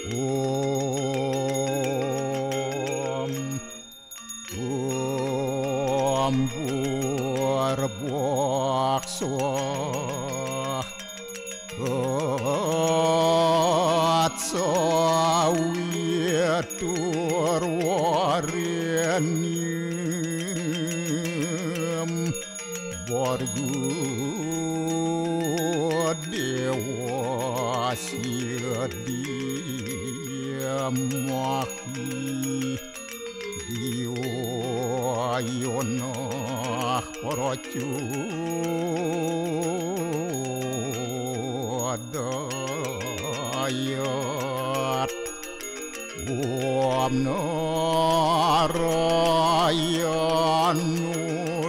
Om Om Buarbuak Soah Atsawiatur Warenium Borgu Dewa Siadiamahi Dioyonah Porocu Adayat Om Narayanu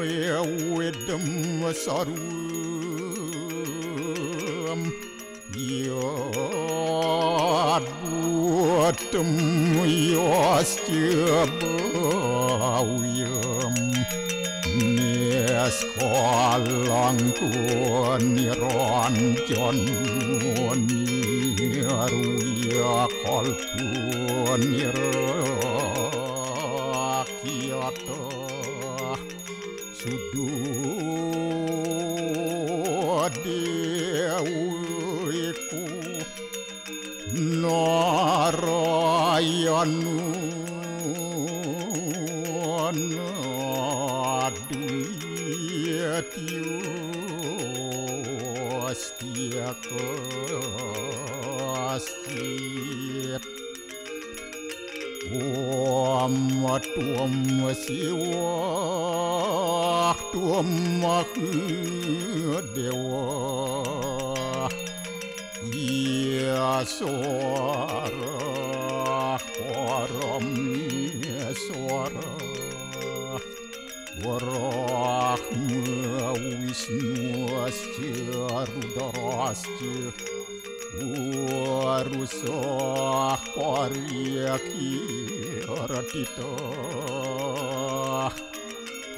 Yawidam Sarum Yad Buatam Yastyabawiyam Neskalang Niranjan Niruya Kalpun Nirakyata Sududewiku Narayanu Naduyatyu Astiakastit Om Tuam Siwah Tuam Dewa Yaswara Parameswara Warahma Wisnu Asya Rudrasya Warusah Paryakiratita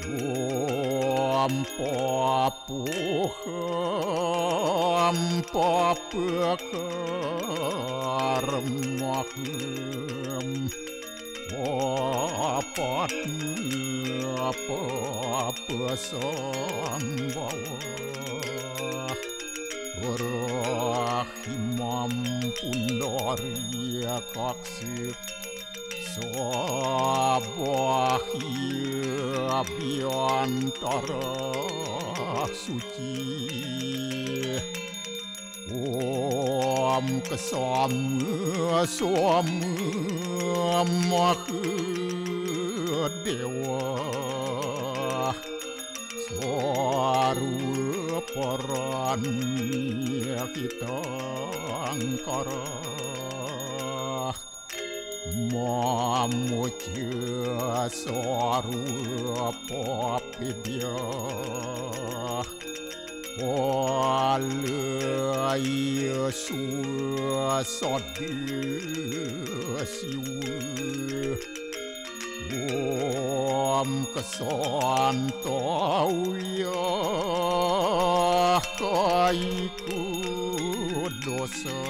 Om Papuham Papakarmaham Papatnya Papasambhawa Rahimam Pundarya Kaksik Sabahya Biantara Suci Om Kesama Sama Mahadewa Sarwa Paranya kita angkara Mamuja Sarwa Papidya Walaya Suasadya Siwa Om Kesantawya Kaiku Dosa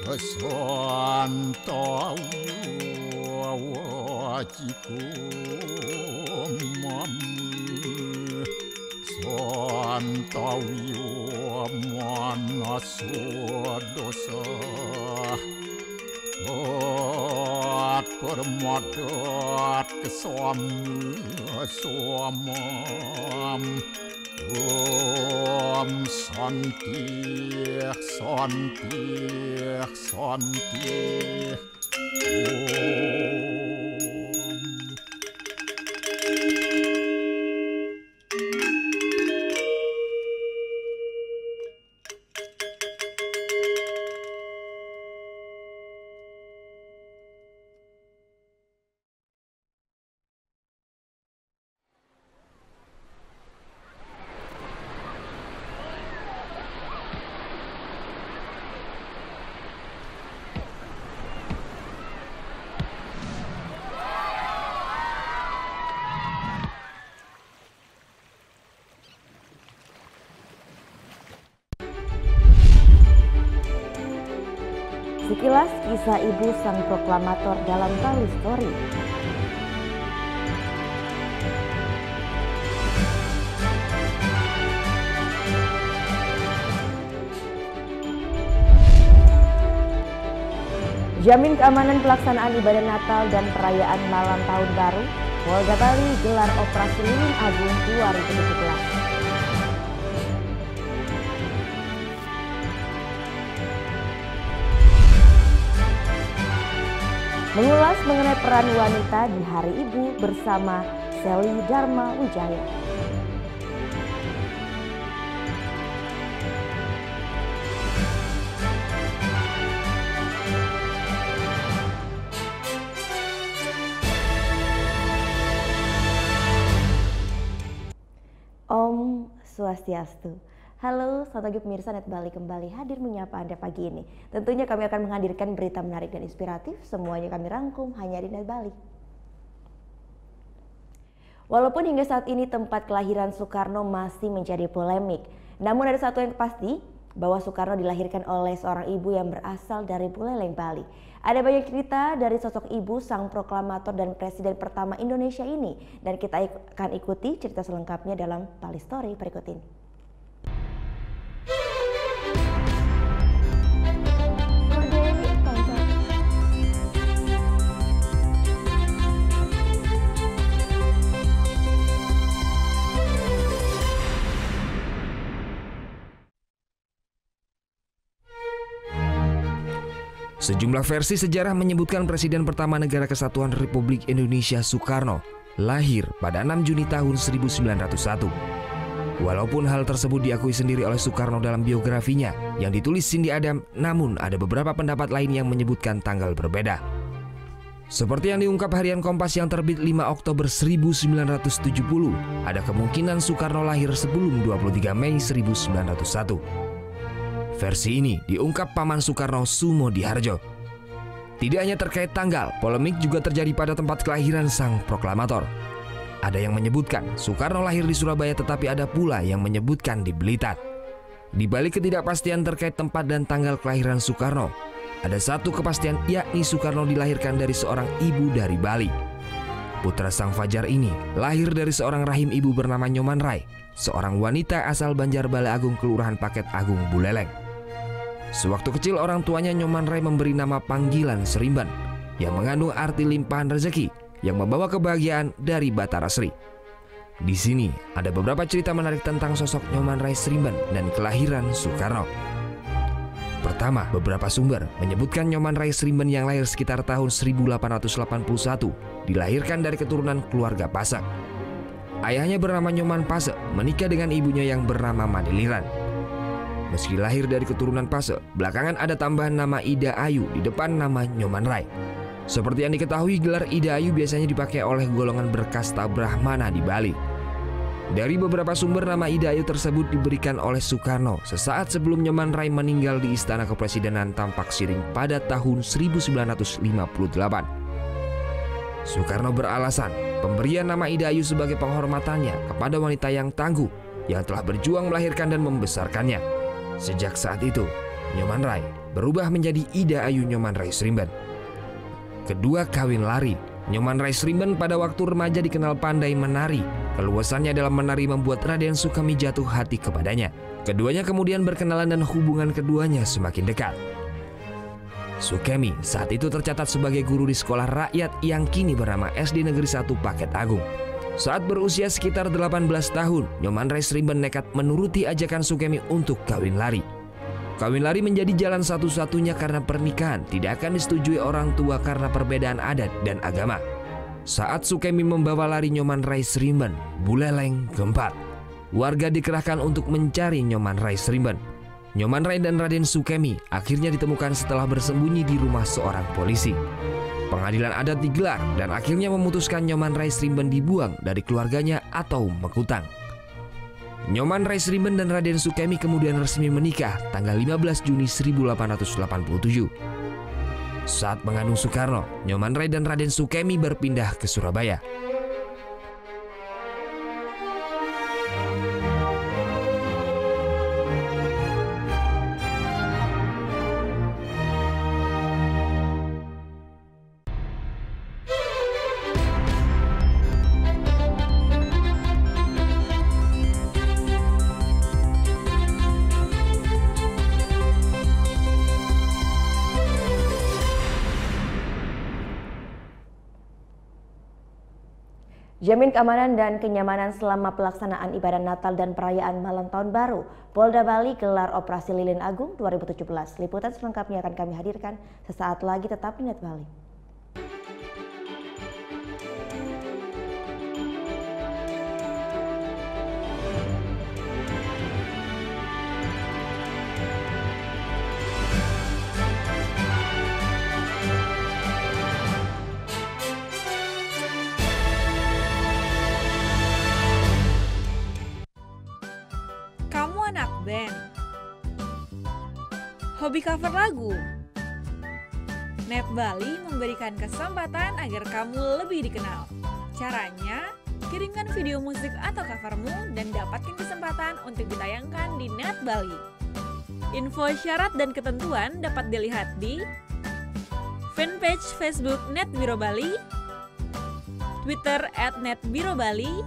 Kesantawya Wajiku Mamu Santawya Manaswa Dosa Permadat kesamam Om Santi Santi Santi Om Sekilas kisah ibu sang proklamator dalam Bali Story. Jamin keamanan pelaksanaan ibadah Natal dan perayaan malam tahun baru, Polda Bali gelar Operasi Lilin Agung 2017. Mengulas mengenai peran wanita di Hari Ibu bersama Sally Dharma Wijaya. Om Swastiastu. Halo, selamat pagi pemirsa Net Bali kembali hadir menyapa Anda pagi ini. Tentunya kami akan menghadirkan berita menarik dan inspiratif, semuanya kami rangkum hanya di Net Bali. Walaupun hingga saat ini tempat kelahiran Soekarno masih menjadi polemik, namun ada satu yang pasti, bahwa Soekarno dilahirkan oleh seorang ibu yang berasal dari Buleleng, Bali. Ada banyak cerita dari sosok ibu sang proklamator dan presiden pertama Indonesia ini, dan kita akan ikuti cerita selengkapnya dalam Bali Story berikut ini. Sejumlah versi sejarah menyebutkan Presiden pertama Negara Kesatuan Republik Indonesia Soekarno lahir pada 6 Juni tahun 1901. Walaupun hal tersebut diakui sendiri oleh Soekarno dalam biografinya yang ditulis Cindy Adam, namun ada beberapa pendapat lain yang menyebutkan tanggal berbeda. Seperti yang diungkap harian Kompas yang terbit 5 Oktober 1970, ada kemungkinan Soekarno lahir sebelum 23 Mei 1901. Versi ini diungkap Paman Soekarno Sumodiharjo. Tidak hanya terkait tanggal, polemik juga terjadi pada tempat kelahiran sang proklamator. Ada yang menyebutkan Soekarno lahir di Surabaya, tetapi ada pula yang menyebutkan di Blitar. Di balik ketidakpastian terkait tempat dan tanggal kelahiran Soekarno, ada satu kepastian, yakni Soekarno dilahirkan dari seorang ibu dari Bali. Putra sang fajar ini lahir dari seorang rahim ibu bernama Nyoman Rai, seorang wanita asal Banjar Bale Agung, Kelurahan Paket Agung, Buleleng. Sewaktu kecil orang tuanya Nyoman Rai memberi nama panggilan Srimban yang mengandung arti limpahan rezeki yang membawa kebahagiaan dari Batara Sri. Di sini ada beberapa cerita menarik tentang sosok Nyoman Rai Srimban dan kelahiran Soekarno. Pertama, beberapa sumber menyebutkan Nyoman Rai Srimban yang lahir sekitar tahun 1881 dilahirkan dari keturunan keluarga Pasek. Ayahnya bernama Nyoman Pasek menikah dengan ibunya yang bernama Madiliran. Meski lahir dari keturunan Pasek, belakangan ada tambahan nama Ida Ayu di depan nama Nyoman Rai. Seperti yang diketahui, gelar Ida Ayu biasanya dipakai oleh golongan berkasta Brahmana di Bali. Dari beberapa sumber, nama Ida Ayu tersebut diberikan oleh Soekarno sesaat sebelum Nyoman Rai meninggal di Istana Kepresidenan Tampak Siring pada tahun 1958. Soekarno beralasan pemberian nama Ida Ayu sebagai penghormatannya kepada wanita yang tangguh yang telah berjuang melahirkan dan membesarkannya. Sejak saat itu, Nyoman Rai berubah menjadi Ida Ayu Nyoman Rai Srimban. Kedua, kawin lari. Nyoman Rai Srimban pada waktu remaja dikenal pandai menari. Keluasannya dalam menari membuat Raden Sukemi jatuh hati kepadanya. Keduanya kemudian berkenalan dan hubungan keduanya semakin dekat. Sukemi saat itu tercatat sebagai guru di sekolah rakyat yang kini bernama SD Negeri 1 Paket Agung. Saat berusia sekitar 18 tahun, Nyoman Rai Srimban nekat menuruti ajakan Sukemi untuk kawin lari. Kawin lari menjadi jalan satu-satunya karena pernikahan tidak akan disetujui orang tua karena perbedaan adat dan agama. Saat Sukemi membawa lari Nyoman Rai Srimban, Buleleng gempat. Warga dikerahkan untuk mencari Nyoman Rai Srimban. Nyoman Rai dan Raden Sukemi akhirnya ditemukan setelah bersembunyi di rumah seorang polisi. Pengadilan adat digelar dan akhirnya memutuskan Nyoman Rai Srimban dibuang dari keluarganya atau mekutang. Nyoman Rai Srimban dan Raden Sukemi kemudian resmi menikah tanggal 15 Juni 1887. Saat mengandung Soekarno, Nyoman Rai dan Raden Sukemi berpindah ke Surabaya. Jamin keamanan dan kenyamanan selama pelaksanaan ibadah Natal dan perayaan Malam Tahun Baru. Polda Bali gelar Operasi Lilin Agung 2017. Liputan selengkapnya akan kami hadirkan sesaat lagi, tetap di Net Bali. Kamu anak band? Hobi cover lagu? Net Bali memberikan kesempatan agar kamu lebih dikenal. Caranya, kirimkan video musik atau covermu dan dapatkan kesempatan untuk ditayangkan di Net Bali. Info syarat dan ketentuan dapat dilihat di fanpage Facebook Net Biro Bali, Twitter @netbirobali,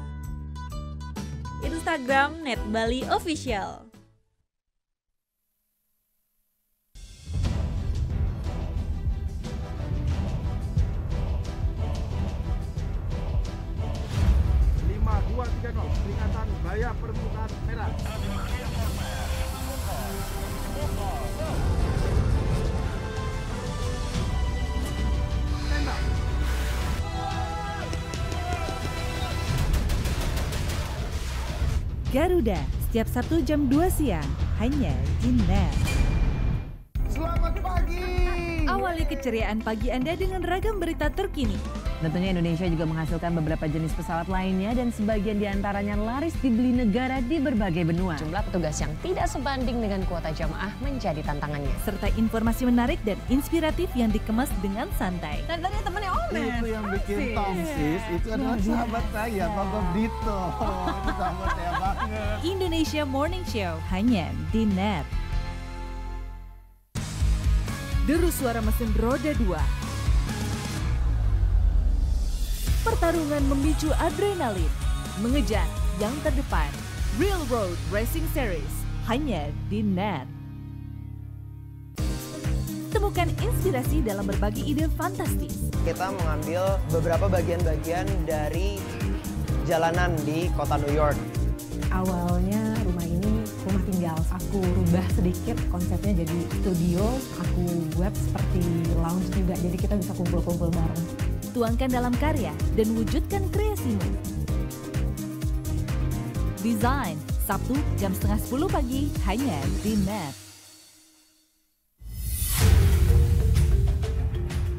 Instagram Net Bali Official. Peringatan bahaya permukaan merah. Garuda, setiap Sabtu jam 2 siang, hanya di Net. Selamat pagi. Awali keceriaan pagi Anda dengan ragam berita terkini. Tentunya Indonesia juga menghasilkan beberapa jenis pesawat lainnya dan sebagian diantaranya laris dibeli negara di berbagai benua. Jumlah petugas yang tidak sebanding dengan kuota jamaah menjadi tantangannya. Serta informasi menarik dan inspiratif yang dikemas dengan santai. Dan tadi temannya Omes. Itu yang bikin tongsis, itu adalah sahabat saya, Pak Dito. Itu sahabat saya banget. Indonesia Morning Show, hanya di Net. Deru suara mesin roda 2. Pertarungan memicu adrenalin, mengejar yang terdepan. Real Road Racing Series, hanya di Net. Temukan inspirasi dalam berbagi ide fantastis. Kita mengambil beberapa bagian-bagian dari jalanan di kota New York. Awalnya rumah ini rumah tinggal. Aku rubah sedikit konsepnya jadi studio. Aku buat seperti lounge juga, jadi kita bisa kumpul-kumpul bareng. Tuangkan dalam karya dan wujudkan kreasimu. Design, Sabtu jam 9:30 pagi, hanya di Net.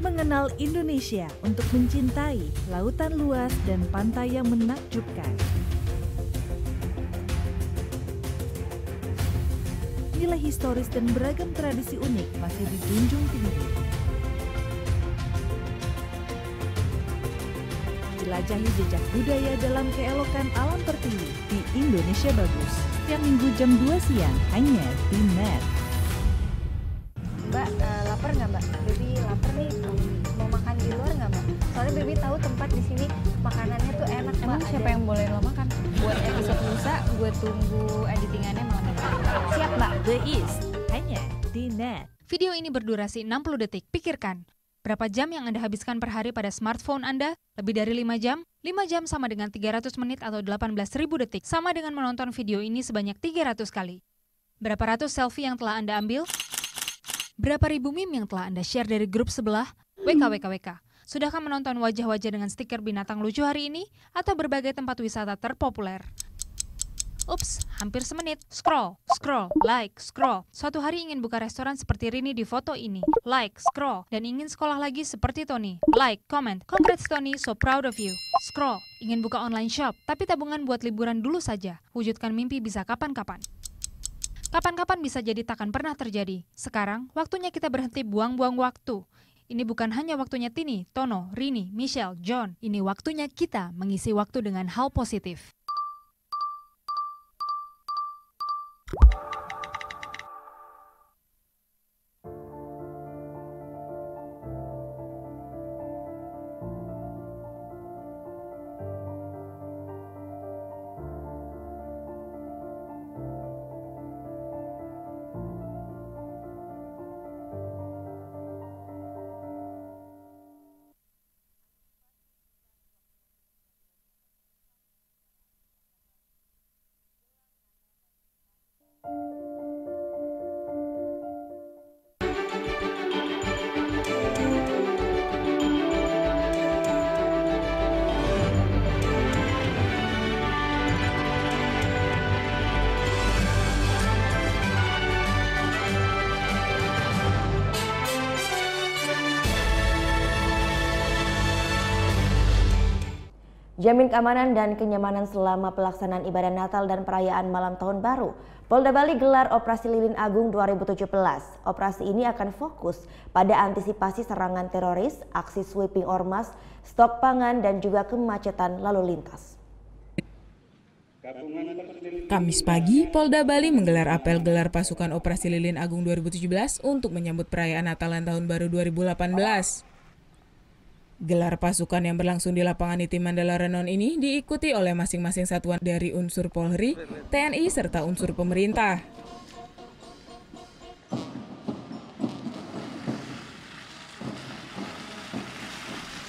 Mengenal Indonesia untuk mencintai lautan luas dan pantai yang menakjubkan. Nilai historis dan beragam tradisi unik masih dijunjung tinggi. Jelajahi jejak budaya dalam keelokan alam tertinggi di Indonesia Bagus. Setiap Minggu jam 2 siang, hanya di Net. Mbak, lapar nggak Mbak? Baby lapar nih, mau makan di luar nggak Mbak? Soalnya Baby tahu tempat di sini makanannya tuh enak Mbak. Emang siapa yang boleh lo makan? Buat episode lusa, gue tunggu editingannya malam ini. Siap Mbak? The East, hanya di Net. Video ini berdurasi 60 detik. Pikirkan, berapa jam yang Anda habiskan per hari pada smartphone Anda? Lebih dari 5 jam? 5 jam sama dengan 300 menit atau 18.000 detik. Sama dengan menonton video ini sebanyak 300 kali. Berapa ratus selfie yang telah Anda ambil? Berapa ribu meme yang telah Anda share dari grup sebelah? WKWKWK. Sudahkah menonton wajah-wajah dengan stiker binatang lucu hari ini? Atau berbagai tempat wisata terpopuler? Ups, hampir semenit. Scroll, scroll, like, scroll. Suatu hari ingin buka restoran seperti Rini di foto ini. Like, scroll. Dan ingin sekolah lagi seperti Tony. Like, comment. Congrats Tony, so proud of you. Scroll. Ingin buka online shop, tapi tabungan buat liburan dulu saja. Wujudkan mimpi bisa kapan-kapan. Kapan-kapan bisa jadi takkan pernah terjadi. Sekarang, waktunya kita berhenti buang-buang waktu. Ini bukan hanya waktunya Tini, Tono, Rini, Michelle, John. Ini waktunya kita mengisi waktu dengan hal positif. Jamin keamanan dan kenyamanan selama pelaksanaan ibadah Natal dan perayaan Malam Tahun Baru. Polda Bali gelar Operasi Lilin Agung 2017. Operasi ini akan fokus pada antisipasi serangan teroris, aksi sweeping ormas, stok pangan, dan juga kemacetan lalu lintas. Kamis pagi, Polda Bali menggelar apel gelar pasukan Operasi Lilin Agung 2017 untuk menyambut perayaan Natal dan Tahun Baru 2018. Gelar pasukan yang berlangsung di lapangan ITI Mandala Renon ini diikuti oleh masing-masing satuan dari unsur Polri, TNI, serta unsur pemerintah.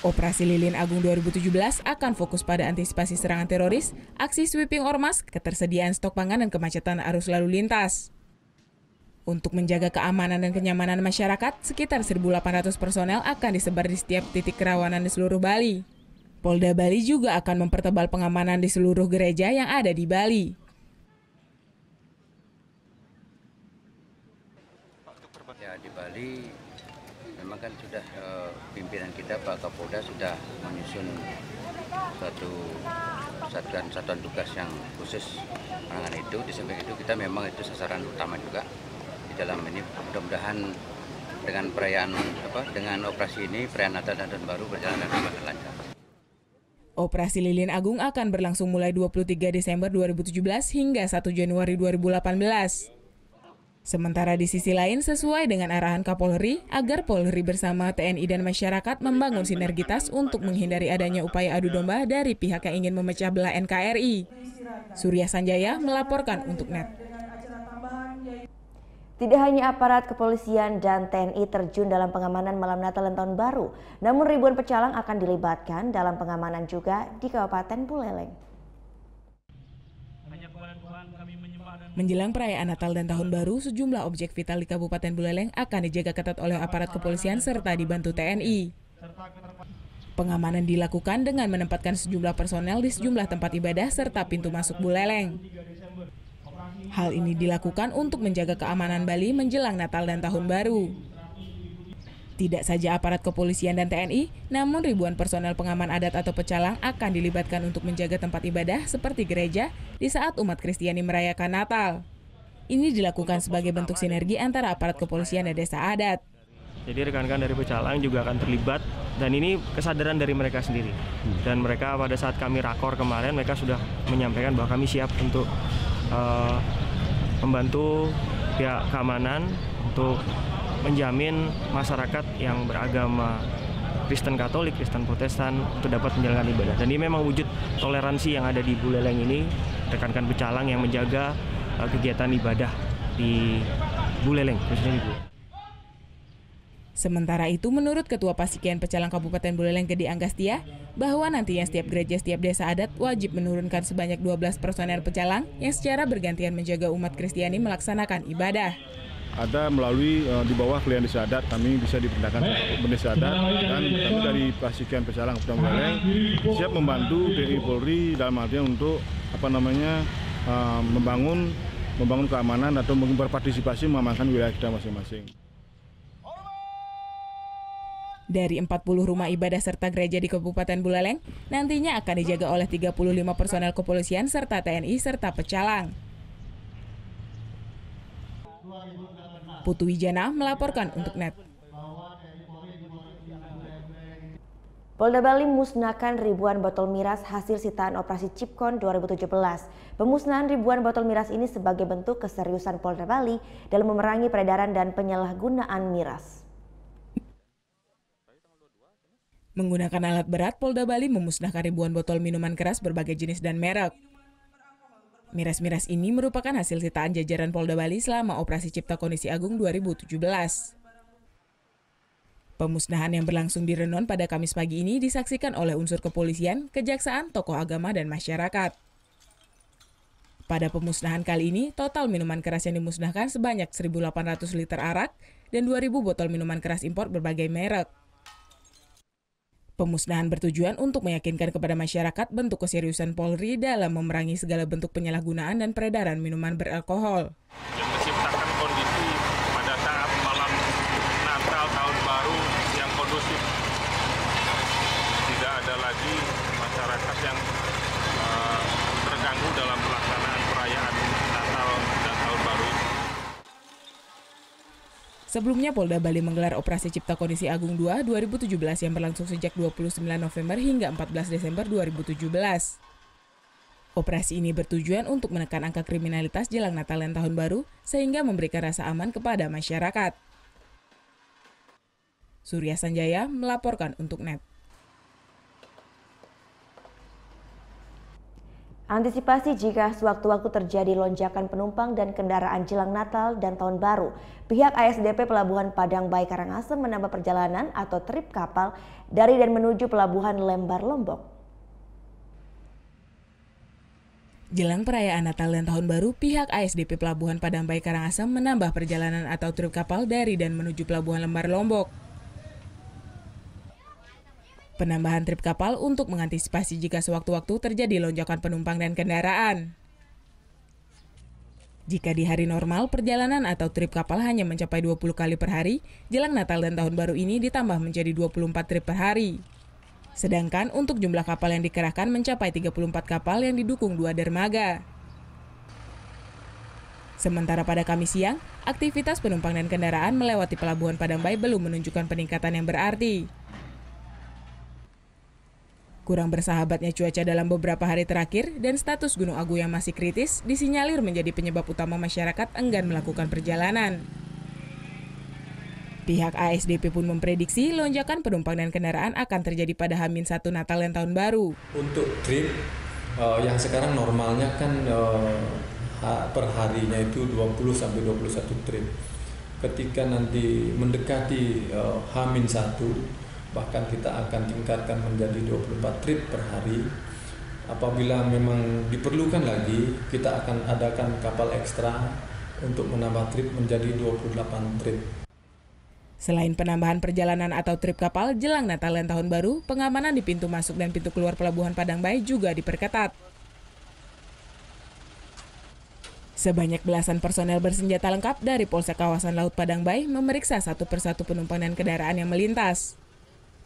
Operasi Lilin Agung 2017 akan fokus pada antisipasi serangan teroris, aksi sweeping ormas, ketersediaan stok pangan, dan kemacetan arus lalu lintas. Untuk menjaga keamanan dan kenyamanan masyarakat, sekitar 1.800 personel akan disebar di setiap titik kerawanan di seluruh Bali. Polda Bali juga akan mempertebal pengamanan di seluruh gereja yang ada di Bali. Ya, di Bali memang kan sudah pimpinan kita Pak Kapolda sudah menyusun suatu satuan tugas yang khusus menangani itu. Di samping itu kita memang itu sasaran utama juga dalam ini. Mudah-mudahan dengan perayaan dengan operasi ini perayaan Natal dan Tahun Baru berjalan dengan lancar. Operasi Lilin Agung akan berlangsung mulai 23 Desember 2017 hingga 1 Januari 2018. Sementara di sisi lain, sesuai dengan arahan Kapolri, agar Polri bersama TNI dan masyarakat membangun sinergitas untuk menghindari adanya upaya adu domba dari pihak yang ingin memecah belah NKRI. Surya Sanjaya melaporkan untuk NET. Tidak hanya aparat kepolisian dan TNI terjun dalam pengamanan malam Natal dan Tahun Baru, namun ribuan pecalang akan dilibatkan dalam pengamanan juga di Kabupaten Buleleng. Menjelang perayaan Natal dan Tahun Baru, sejumlah objek vital di Kabupaten Buleleng akan dijaga ketat oleh aparat kepolisian serta dibantu TNI. Pengamanan dilakukan dengan menempatkan sejumlah personel di sejumlah tempat ibadah serta pintu masuk Buleleng. Hal ini dilakukan untuk menjaga keamanan Bali menjelang Natal dan Tahun Baru. Tidak saja aparat kepolisian dan TNI, namun ribuan personel pengaman adat atau pecalang akan dilibatkan untuk menjaga tempat ibadah seperti gereja di saat umat Kristiani merayakan Natal. Ini dilakukan sebagai bentuk sinergi antara aparat kepolisian dan desa adat. Jadi rekan-rekan dari pecalang juga akan terlibat, dan ini kesadaran dari mereka sendiri. Dan mereka pada saat kami rakor kemarin, mereka sudah menyampaikan bahwa kami siap untuk membantu pihak keamanan untuk menjamin masyarakat yang beragama Kristen Katolik, Kristen Protestan untuk dapat menjalankan ibadah. Dan ini memang wujud toleransi yang ada di Buleleng ini, rekan-rekan pecalang yang menjaga kegiatan ibadah di Buleleng, khususnya di Buleleng. Sementara itu, menurut Ketua Pasikian Pecalang Kabupaten Buleleng Gede Anggastia, bahwa nantinya setiap gereja, setiap desa adat wajib menurunkan sebanyak 12 personel pecalang yang secara bergantian menjaga umat Kristiani melaksanakan ibadah. Ada melalui di bawah klien desa adat, kami bisa diperintahkan desa adat, dan kami dari Pasikian Pecalang Kabupaten Buleleng siap membantu TNI Polri dalam artian untuk membangun keamanan atau mungkin berpartisipasi mengamankan wilayah kita masing-masing. Dari 40 rumah ibadah serta gereja di Kabupaten Buleleng, nantinya akan dijaga oleh 35 personel kepolisian serta TNI serta pecalang. Putu Wijana melaporkan untuk NET. Polda Bali musnahkan ribuan botol miras hasil sitaan operasi Cipkon 2017. Pemusnahan ribuan botol miras ini sebagai bentuk keseriusan Polda Bali dalam memerangi peredaran dan penyalahgunaan miras. Menggunakan alat berat, Polda Bali memusnahkan ribuan botol minuman keras berbagai jenis dan merek. Miras-miras ini merupakan hasil sitaan jajaran Polda Bali selama Operasi Cipta Kondisi Agung 2017. Pemusnahan yang berlangsung di Renon pada Kamis pagi ini disaksikan oleh unsur kepolisian, kejaksaan, tokoh agama, dan masyarakat. Pada pemusnahan kali ini, total minuman keras yang dimusnahkan sebanyak 1.800 liter arak dan 2.000 botol minuman keras impor berbagai merek. Pemusnahan bertujuan untuk meyakinkan kepada masyarakat bentuk keseriusan Polri dalam memerangi segala bentuk penyalahgunaan dan peredaran minuman beralkohol. Yang menciptakan kondisi pada saat malam Natal Tahun Baru yang kondusif. Tidak ada lagi masyarakat yang terganggu dalam pelaksanaan perayaan Natal dan Tahun Baru. Sebelumnya Polda Bali menggelar Operasi Cipta Kondisi Agung 2 2017 yang berlangsung sejak 29 November hingga 14 Desember 2017. Operasi ini bertujuan untuk menekan angka kriminalitas jelang Natal dan Tahun Baru sehingga memberikan rasa aman kepada masyarakat. Surya Sanjaya melaporkan untuk NET. Antisipasi jika sewaktu-waktu terjadi lonjakan penumpang dan kendaraan jelang Natal dan Tahun Baru, pihak ASDP Pelabuhan Padang Bayi Karangasem menambah perjalanan atau trip kapal dari dan menuju Pelabuhan Lembar Lombok. Jelang perayaan Natal dan Tahun Baru, pihak ASDP Pelabuhan Padang Bayi Karangasem menambah perjalanan atau trip kapal dari dan menuju Pelabuhan Lembar Lombok. Penambahan trip kapal untuk mengantisipasi jika sewaktu-waktu terjadi lonjakan penumpang dan kendaraan. Jika di hari normal, perjalanan atau trip kapal hanya mencapai 20 kali per hari, jelang Natal dan Tahun Baru ini ditambah menjadi 24 trip per hari. Sedangkan untuk jumlah kapal yang dikerahkan mencapai 34 kapal yang didukung 2 dermaga. Sementara pada Kamis siang, aktivitas penumpang dan kendaraan melewati Pelabuhan Padang Bayi belum menunjukkan peningkatan yang berarti. Kurang bersahabatnya cuaca dalam beberapa hari terakhir dan status Gunung Agung yang masih kritis disinyalir menjadi penyebab utama masyarakat enggan melakukan perjalanan. Pihak ASDP pun memprediksi lonjakan penumpang dan kendaraan akan terjadi pada H-1 Natal dan Tahun Baru. Untuk trip yang sekarang normalnya kan per harinya itu 20-21 trip. Ketika nanti mendekati H-1, bahkan kita akan tingkatkan menjadi 24 trip per hari. Apabila memang diperlukan lagi, kita akan adakan kapal ekstra untuk menambah trip menjadi 28 trip. Selain penambahan perjalanan atau trip kapal jelang Natal dan Tahun Baru, pengamanan di pintu masuk dan pintu keluar Pelabuhan Padang Bayi juga diperketat. Sebanyak belasan personel bersenjata lengkap dari Polsek Kawasan Laut Padang Bayi memeriksa satu persatu penumpang dan kendaraan yang melintas.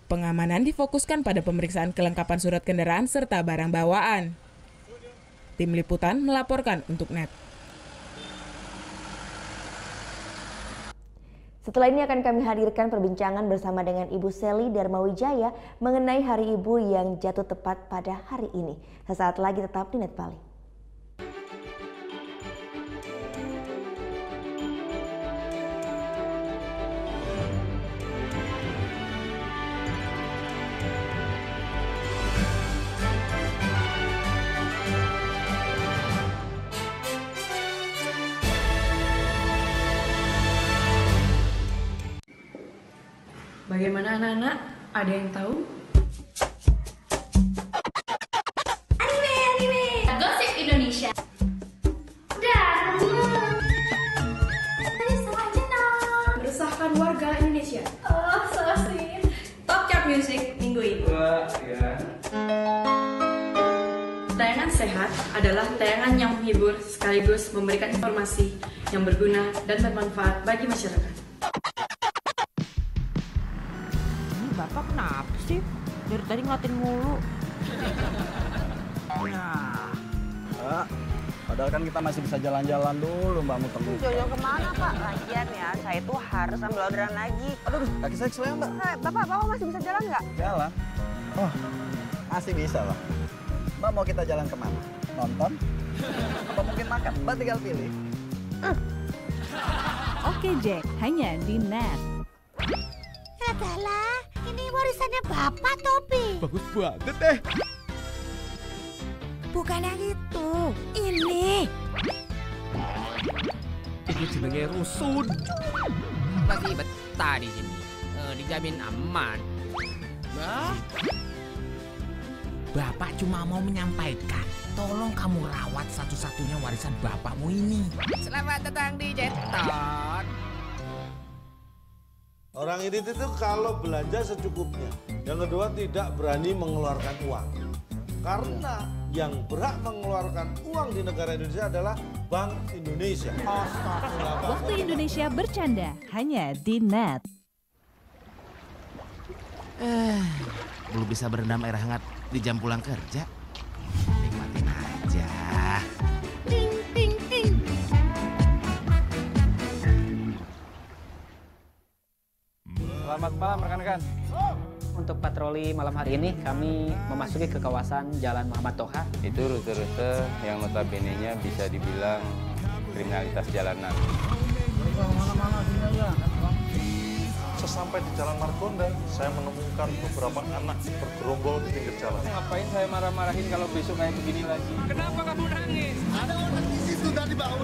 Pengamanan difokuskan pada pemeriksaan kelengkapan surat kendaraan serta barang bawaan. Tim Liputan melaporkan untuk NET. Setelah ini akan kami hadirkan perbincangan bersama dengan Ibu Seli Darmawijaya mengenai Hari Ibu yang jatuh tepat pada hari ini. Sesaat lagi tetap di NET Bali. Bagaimana anak-anak? Ada yang tahu? Anime! Gosip Indonesia. Dan meresahkan warga Indonesia. Oh, so sweet. Top chart music minggu ini. Tayangan sehat adalah tayangan yang menghibur sekaligus memberikan informasi yang berguna dan bermanfaat bagi masyarakat. Bapak kenapa sih? Dari tadi ngeliatin mulu. Ya, padahal kan kita masih bisa jalan-jalan dulu, Mbak Muter. Jalan kemana, Pak? Lagian ya, saya tuh harus ambil orderan lagi. Aduh, kaki saya keselnya, Mbak. Bapak masih bisa jalan nggak? Jalan. Oh, masih bisa, Pak. Mbak mau kita jalan kemana? Nonton? Apa mungkin makan? Mbak tinggal pilih. Oke, Jack. Hanya di NET. Adalah, ini warisannya Bapak, Topi. Bagus banget deh. Bukan yang itu, ini. Ini jenenge rusun. Masih betah di sini. Dijamin aman. Bapak cuma mau menyampaikan tolong kamu rawat satu-satunya warisan bapakmu ini. Selamat datang di Jeton. Orang ini itu kalau belanja secukupnya. Yang kedua tidak berani mengeluarkan uang. Karena yang berhak mengeluarkan uang di negara Indonesia adalah Bank Indonesia. Waktu Indonesia bercanda hanya di Net. Belum bisa berendam air hangat di jam pulang kerja. Nikmatin aja. Ting, ting, ting. Selamat malam rekan-rekan. Untuk patroli malam hari ini kami memasuki ke kawasan Jalan Muhammad Toha. Itu rute-rute yang notabene-nya bisa dibilang kriminalitas jalanan. Sesampai di Jalan Margonda, saya menemukan beberapa anak bergerombol di pinggir jalan. Ngapain saya marah-marahin kalau besok kayak begini lagi? Kenapa kamu nangis? Ada orang di situ tadi bawa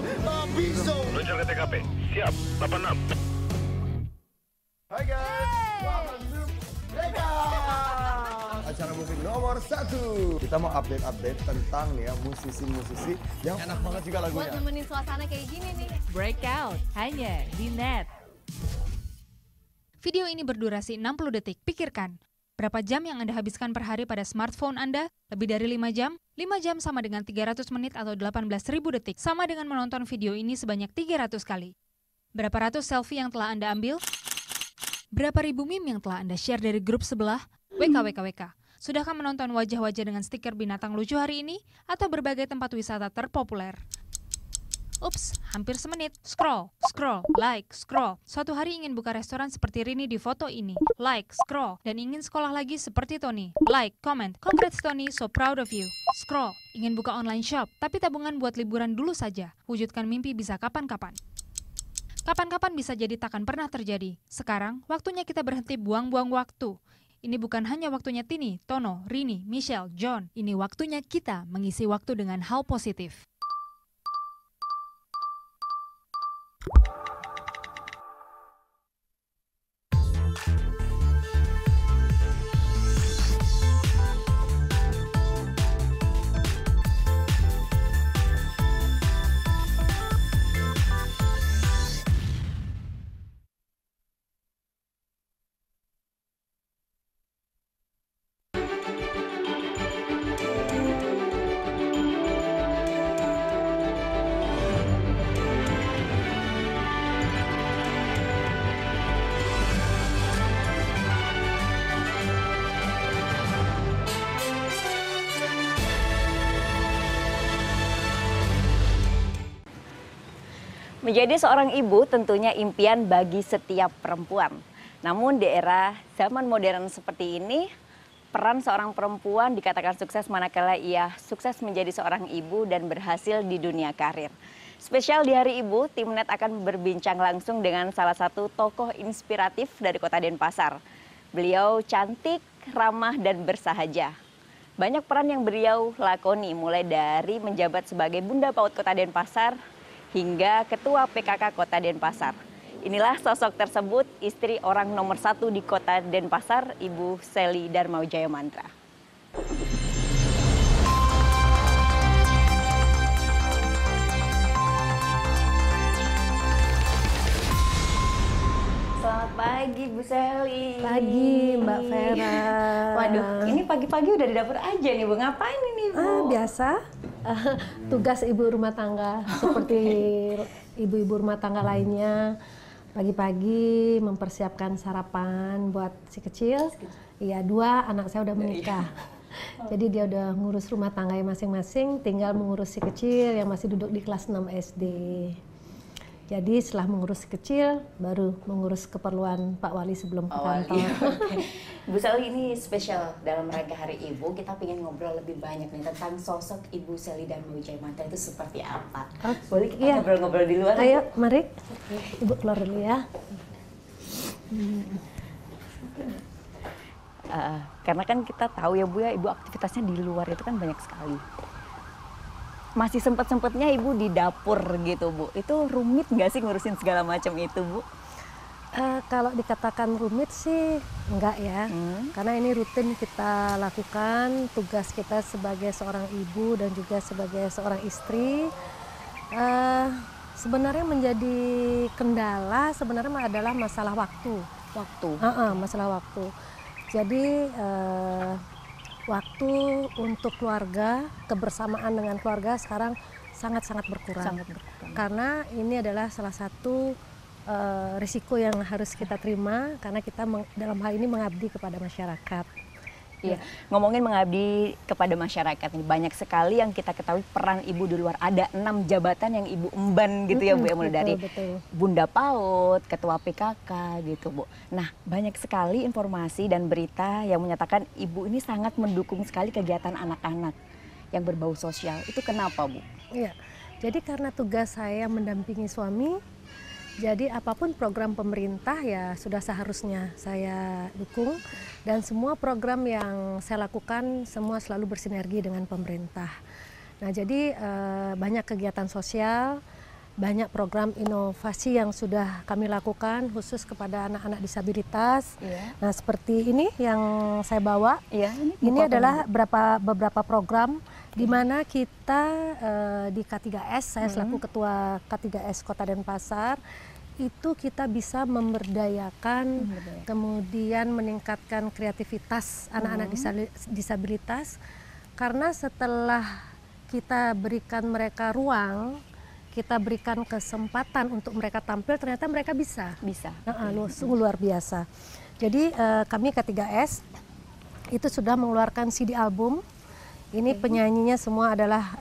pisau. Menuju ke TKP. Siap, 86. Hai guys, welcome to Mega. Acara musik nomor 1. Kita mau update tentang nih ya musisi-musisi yang enak banget juga lagunya. Buat nemenin suasana kayak gini nih. Breakout hanya di Net. Video ini berdurasi 60 detik. Pikirkan, berapa jam yang Anda habiskan per hari pada smartphone Anda? Lebih dari 5 jam? 5 jam sama dengan 300 menit atau 18.000 detik. Sama dengan menonton video ini sebanyak 300 kali. Berapa ratus selfie yang telah Anda ambil? Berapa ribu meme yang telah Anda share dari grup sebelah? WKWKWK. Sudahkah menonton wajah-wajah dengan stiker binatang lucu hari ini? Atau berbagai tempat wisata terpopuler? Ups, hampir semenit. Scroll, like, scroll. Suatu hari ingin buka restoran seperti Rini di foto ini. Like, scroll. Dan ingin sekolah lagi seperti Tony. Like, comment. Congrats Tony, so proud of you. Scroll. Ingin buka online shop, tapi tabungan buat liburan dulu saja. Wujudkan mimpi bisa kapan-kapan. Kapan-kapan bisa jadi takkan pernah terjadi. Sekarang, waktunya kita berhenti buang-buang waktu. Ini bukan hanya waktunya Tini, Tono, Rini, Michelle, John. Ini waktunya kita mengisi waktu dengan hal positif. Menjadi seorang ibu tentunya impian bagi setiap perempuan. Namun di era zaman modern seperti ini, peran seorang perempuan dikatakan sukses manakala ia sukses menjadi seorang ibu dan berhasil di dunia karir. Spesial di Hari Ibu, tim Net akan berbincang langsung dengan salah satu tokoh inspiratif dari Kota Denpasar. Beliau cantik, ramah, dan bersahaja. Banyak peran yang beliau lakoni, mulai dari menjabat sebagai Bunda PAUD Kota Denpasar, hingga Ketua PKK Kota Denpasar. Inilah sosok tersebut, istri orang nomor 1 di Kota Denpasar, Ibu Sely Darmawijaya Mantra. Selamat pagi Bu Sely. Pagi Mbak Vera. Waduh, ini pagi-pagi udah di dapur aja nih Bu. Ngapain ini Bu? Biasa, tugas ibu rumah tangga seperti ibu-ibu rumah tangga lainnya. Pagi-pagi mempersiapkan sarapan buat si kecil. Iya, 2 anak saya udah menikah. Jadi dia udah ngurus rumah tangganya masing-masing, tinggal mengurus si kecil yang masih duduk di kelas 6 SD. Jadi setelah mengurus si kecil, baru mengurus keperluan Pak Wali sebelum ke kantor. Okay. Bu Sely, ini spesial dalam rangka Hari Ibu, kita ingin ngobrol lebih banyak nih tentang sosok Ibu Sely Darmawijaya Mantra itu seperti apa. Boleh kita ngobrol-ngobrol di luar? Ayo, mari. Ibu keluar dulu ya. Karena kan kita tahu ya Bu ya, Ibu aktivitasnya di luar itu kan banyak sekali. Masih sempet-sempetnya Ibu di dapur gitu Bu. Itu rumit nggak sih ngurusin segala macam itu Bu? Kalau dikatakan rumit sih enggak ya, karena ini rutin kita lakukan, tugas kita sebagai seorang ibu dan juga sebagai seorang istri. Sebenarnya menjadi kendala sebenarnya adalah masalah waktu. Masalah waktu. Jadi waktu untuk keluarga, kebersamaan dengan keluarga sekarang sangat-sangat berkurang. Karena ini adalah salah satu risiko yang harus kita terima karena kita dalam hal ini mengabdi kepada masyarakat. Iya, ngomongin mengabdi kepada masyarakat ini banyak sekali yang kita ketahui peran ibu di luar. Ada 6 jabatan yang ibu emban gitu ya Bu, ya, mulai dari Bunda PAUD, Ketua PKK gitu Bu. Nah, banyak sekali informasi dan berita yang menyatakan ibu ini sangat mendukung sekali kegiatan anak-anak yang berbau sosial. Itu kenapa Bu? Iya, jadi karena tugas saya mendampingi suami, jadi apapun program pemerintah ya sudah seharusnya saya dukung, dan semua program yang saya lakukan semua selalu bersinergi dengan pemerintah. Nah jadi banyak kegiatan sosial, banyak program inovasi yang sudah kami lakukan khusus kepada anak-anak disabilitas. Nah seperti ini yang saya bawa, ini adalah beberapa program di mana kita di K3S, saya selaku Ketua K3S Kota Denpasar, itu kita bisa memberdayakan, kemudian meningkatkan kreativitas anak-anak disabilitas, karena setelah kita berikan mereka ruang, kita berikan kesempatan untuk mereka tampil, ternyata mereka bisa. Sungguh luar biasa. Jadi kami K3S itu sudah mengeluarkan CD album. Ini penyanyinya semua adalah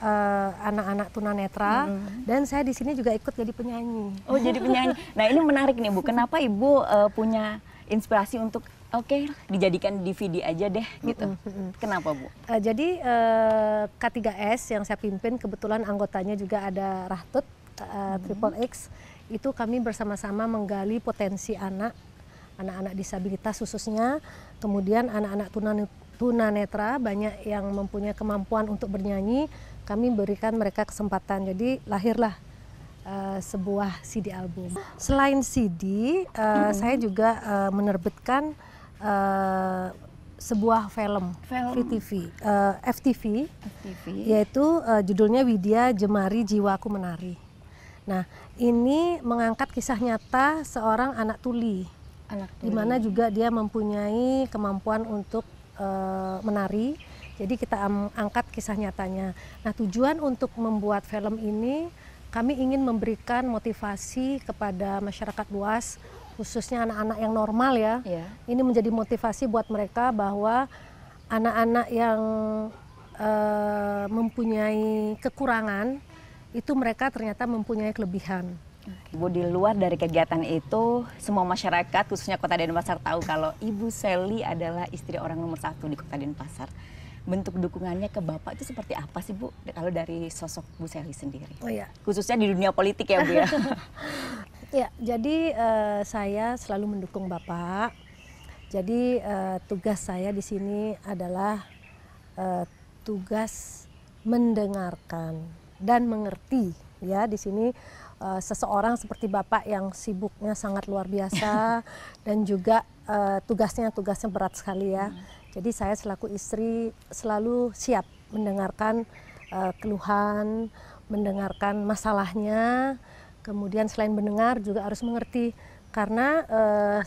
anak-anak tunanetra, dan saya di sini juga ikut jadi penyanyi. Oh, jadi penyanyi. Nah, ini menarik nih Bu. Kenapa Ibu punya inspirasi untuk dijadikan DVD aja deh gitu? Kenapa Bu? Jadi K3S yang saya pimpin, kebetulan anggotanya juga ada Rahtut Triple X. Itu kami bersama-sama menggali potensi anak-anak disabilitas khususnya, kemudian anak-anak tunanetra banyak yang mempunyai kemampuan untuk bernyanyi, kami berikan mereka kesempatan. Jadi lahirlah sebuah CD album. Selain CD, saya juga menerbitkan sebuah film FTV, yaitu judulnya Widya Jemari Jiwaku Menari. Nah, ini mengangkat kisah nyata seorang anak tuli, di mana juga dia mempunyai kemampuan untuk menari. Jadi kita angkat kisah nyatanya. Nah, tujuan untuk membuat film ini, kami ingin memberikan motivasi kepada masyarakat luas, khususnya anak-anak yang normal ya. Ini menjadi motivasi buat mereka bahwa anak-anak yang mempunyai kekurangan, itu mereka ternyata mempunyai kelebihan. Ibu, di luar dari kegiatan itu, semua masyarakat khususnya Kota Denpasar tahu kalau Ibu Sally adalah istri orang nomor 1 di Kota Denpasar. Bentuk dukungannya ke Bapak itu seperti apa sih Bu, kalau dari sosok Bu Sally sendiri? Khususnya di dunia politik ya Bu ya. Ya, jadi saya selalu mendukung Bapak. Jadi tugas saya di sini adalah tugas mendengarkan dan mengerti ya. Di sini seseorang seperti Bapak yang sibuknya sangat luar biasa dan juga tugasnya berat sekali ya. Jadi saya selaku istri selalu siap mendengarkan keluhan, mendengarkan masalahnya, kemudian selain mendengar juga harus mengerti, karena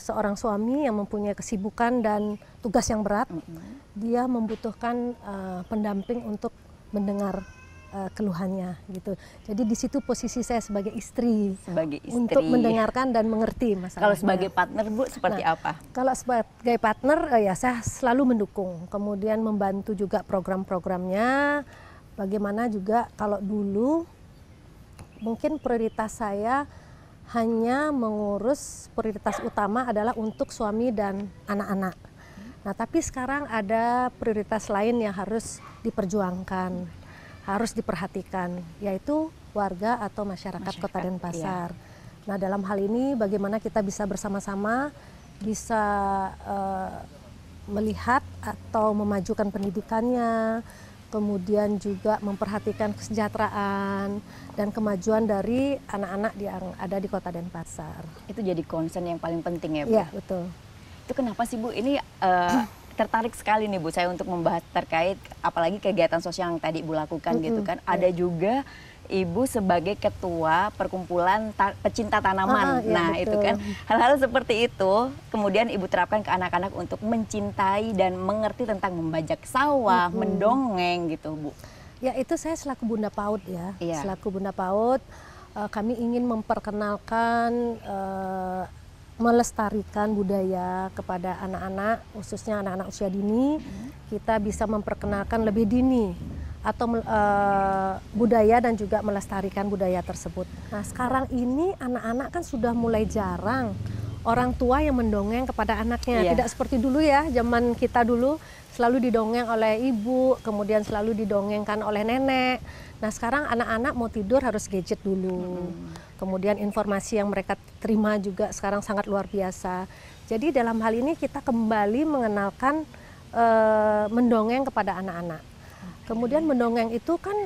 seorang suami yang mempunyai kesibukan dan tugas yang berat, dia membutuhkan pendamping untuk mendengar keluhannya gitu. Jadi di situ posisi saya sebagai istri untuk mendengarkan dan mengerti masalahnya. Kalau sebagai partner Bu seperti apa? Kalau sebagai partner ya saya selalu mendukung, kemudian membantu juga program-programnya. Bagaimana juga kalau dulu mungkin prioritas saya hanya mengurus, prioritas utama adalah untuk suami dan anak-anak. Nah, tapi sekarang ada prioritas lain yang harus diperjuangkan, harus diperhatikan, yaitu warga atau masyarakat Kota Denpasar. Nah, dalam hal ini bagaimana kita bisa bersama-sama bisa melihat atau memajukan pendidikannya, kemudian juga memperhatikan kesejahteraan dan kemajuan dari anak-anak yang ada di Kota Denpasar. Itu jadi concern yang paling penting ya Bu? Iya, betul. Itu kenapa sih Bu? Ini tertarik sekali nih Bu saya untuk membahas terkait apalagi kegiatan sosial yang tadi Ibu lakukan gitu kan. Ada juga Ibu sebagai ketua perkumpulan pecinta tanaman. Nah betul. Itu kan hal-hal seperti itu kemudian Ibu terapkan ke anak-anak untuk mencintai dan mengerti tentang membajak sawah, mendongeng gitu Bu. Ya itu saya selaku Bunda PAUD ya. Selaku Bunda PAUD kami ingin memperkenalkan melestarikan budaya kepada anak-anak, khususnya anak-anak usia dini. Kita bisa memperkenalkan lebih dini atau budaya dan juga melestarikan budaya tersebut. Nah sekarang ini anak-anak kan sudah mulai jarang orang tua yang mendongeng kepada anaknya. Tidak seperti dulu ya, zaman kita dulu selalu didongeng oleh ibu, kemudian selalu didongengkan oleh nenek. Nah sekarang anak-anak mau tidur harus gadget dulu. Kemudian informasi yang mereka terima juga sekarang sangat luar biasa. Jadi dalam hal ini kita kembali mengenalkan mendongeng kepada anak-anak. Kemudian mendongeng itu kan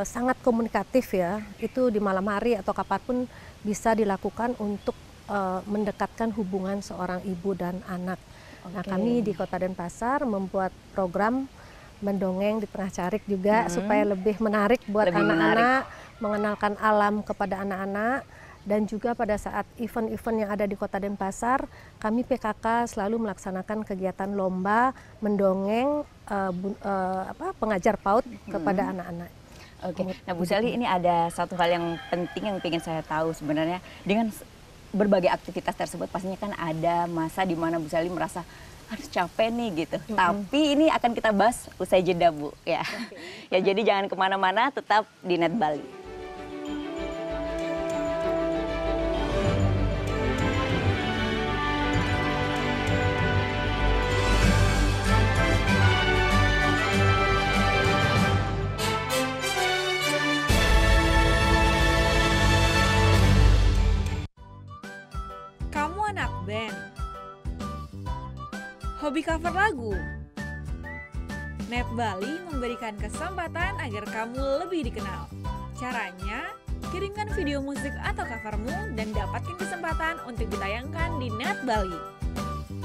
sangat komunikatif ya. Itu di malam hari atau kapanpun bisa dilakukan untuk mendekatkan hubungan seorang ibu dan anak. Nah kami di Kota Denpasar membuat program mendongeng di tengah carik juga supaya lebih menarik buat anak-anak, mengenalkan alam kepada anak-anak. Dan juga pada saat event-event yang ada di Kota Denpasar, kami PKK selalu melaksanakan kegiatan lomba mendongeng pengajar PAUD kepada anak-anak. Oke, nah Bu Sally ini ada satu hal yang penting yang ingin saya tahu sebenarnya. Dengan berbagai aktivitas tersebut pastinya kan ada masa di mana Bu Sally merasa harus capek nih gitu. Tapi ini akan kita bahas usai jeda Bu ya. Ya jadi jangan kemana-mana, tetap di Net Bali. Kamu anak band, hobi cover lagu. Net Bali memberikan kesempatan agar kamu lebih dikenal. Caranya, kirimkan video musik atau covermu dan dapatkan kesempatan untuk ditayangkan di Net Bali.